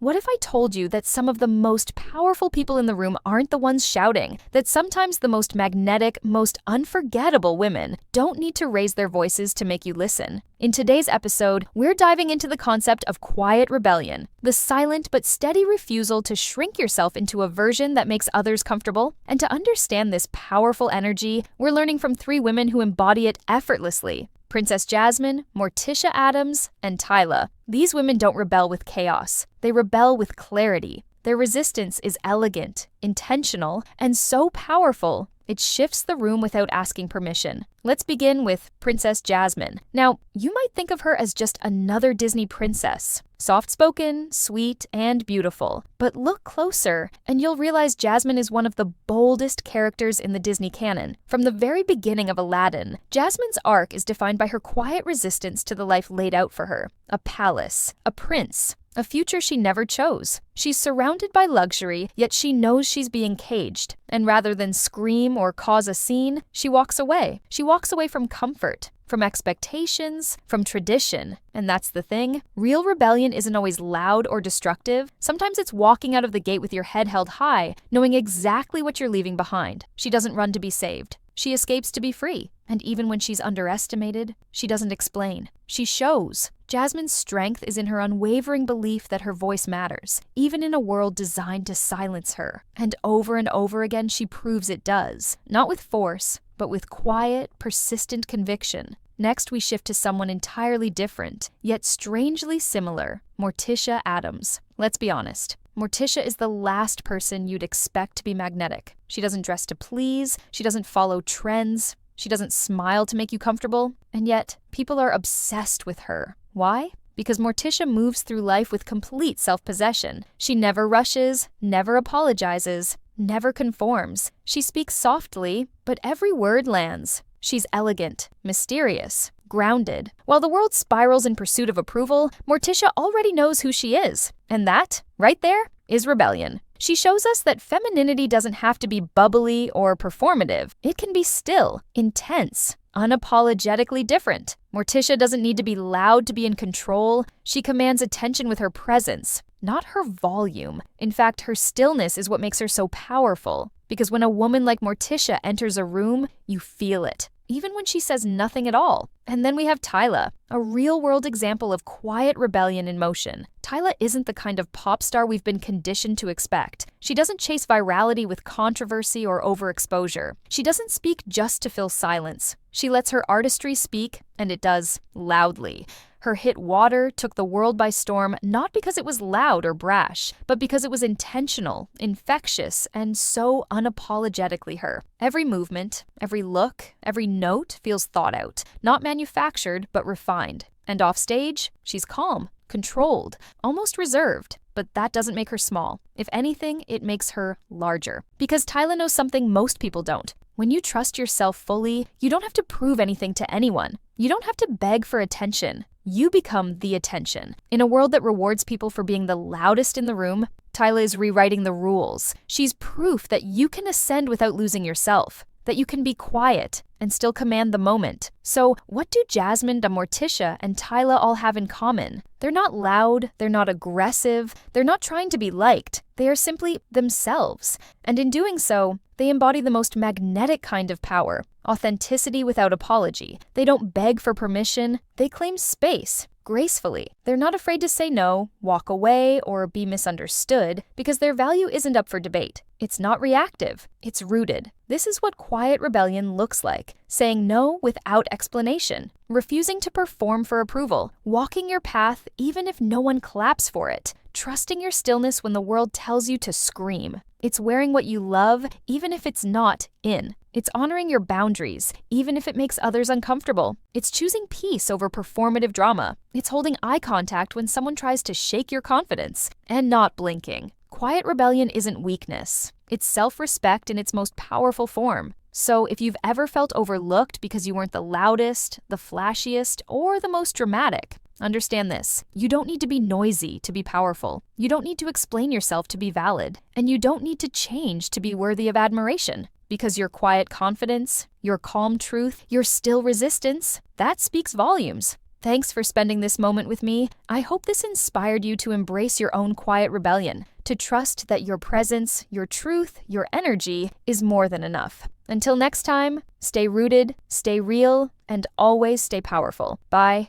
What if I told you that some of the most powerful people in the room aren't the ones shouting? That sometimes the most magnetic, most unforgettable women don't need to raise their voices to make you listen? In today's episode, we're diving into the concept of quiet rebellion, the silent but steady refusal to shrink yourself into a version that makes others comfortable. And to understand this powerful energy, we're learning from 3 women who embody it effortlessly: Princess Jasmine, Morticia Addams, and Tyla. These women don't rebel with chaos. They rebel with clarity. Their resistance is elegant, intentional, and so powerful, it shifts the room without asking permission. Let's begin with Princess Jasmine. Now, you might think of her as just another Disney princess. Soft-spoken, sweet, and beautiful. But look closer, and you'll realize Jasmine is one of the boldest characters in the Disney canon. From the very beginning of Aladdin, Jasmine's arc is defined by her quiet resistance to the life laid out for her. A palace, a prince, a future she never chose. She's surrounded by luxury, yet she knows she's being caged. And rather than scream or cause a scene, she walks away. She walks away from comfort, from expectations, from tradition. And that's the thing. Real rebellion isn't always loud or destructive. Sometimes it's walking out of the gate with your head held high, knowing exactly what you're leaving behind. She doesn't run to be saved. She escapes to be free. And even when she's underestimated, she doesn't explain. She shows. Jasmine's strength is in her unwavering belief that her voice matters, even in a world designed to silence her. And over again, she proves it does. Not with force, but with quiet, persistent conviction. Next, we shift to someone entirely different, yet strangely similar: Morticia Addams. Let's be honest. Morticia is the last person you'd expect to be magnetic. She doesn't dress to please, she doesn't follow trends, she doesn't smile to make you comfortable, and yet people are obsessed with her. Why? Because Morticia moves through life with complete self-possession. She never rushes, never apologizes, never conforms. She speaks softly, but every word lands. She's elegant, mysterious, grounded. While the world spirals in pursuit of approval, Morticia already knows who she is. And that, right there, is rebellion. She shows us that femininity doesn't have to be bubbly or performative. It can be still, intense, unapologetically different. Morticia doesn't need to be loud to be in control. She commands attention with her presence, not her volume. In fact, her stillness is what makes her so powerful. Because when a woman like Morticia enters a room, you feel it, even when she says nothing at all. And then we have Tyla, a real-world example of quiet rebellion in motion. Tyla isn't the kind of pop star we've been conditioned to expect. She doesn't chase virality with controversy or overexposure. She doesn't speak just to fill silence. She lets her artistry speak, and it does loudly. Her hit Water took the world by storm not because it was loud or brash, but because it was intentional, infectious, and so unapologetically her. Every movement, every look, every note feels thought out, not manufactured, but refined. And off stage, she's calm, controlled, almost reserved. But that doesn't make her small. If anything, it makes her larger. Because Tyla knows something most people don't. When you trust yourself fully, you don't have to prove anything to anyone. You don't have to beg for attention. You become the attention. In a world that rewards people for being the loudest in the room, Tyla is rewriting the rules. She's proof that you can ascend without losing yourself, that you can be quiet and still command the moment. So what do Jasmine, Morticia, and Tyla all have in common? They're not loud, they're not aggressive, they're not trying to be liked. They are simply themselves. And in doing so, they embody the most magnetic kind of power, authenticity without apology. They don't beg for permission, they claim space, gracefully. They're not afraid to say no, walk away, or be misunderstood, because their value isn't up for debate. It's not reactive, it's rooted. This is what quiet rebellion looks like: saying no without explanation, refusing to perform for approval, walking your path even if no one claps for it, trusting your stillness when the world tells you to scream. It's wearing what you love even if it's not in. It's honoring your boundaries, even if it makes others uncomfortable. It's choosing peace over performative drama. It's holding eye contact when someone tries to shake your confidence, and not blinking. Quiet rebellion isn't weakness. It's self-respect in its most powerful form. So if you've ever felt overlooked because you weren't the loudest, the flashiest, or the most dramatic, understand this: you don't need to be noisy to be powerful. You don't need to explain yourself to be valid. And you don't need to change to be worthy of admiration. Because your quiet confidence, your calm truth, your still resistance, that speaks volumes. Thanks for spending this moment with me. I hope this inspired you to embrace your own quiet rebellion, to trust that your presence, your truth, your energy is more than enough. Until next time, stay rooted, stay real, and always stay powerful. Bye.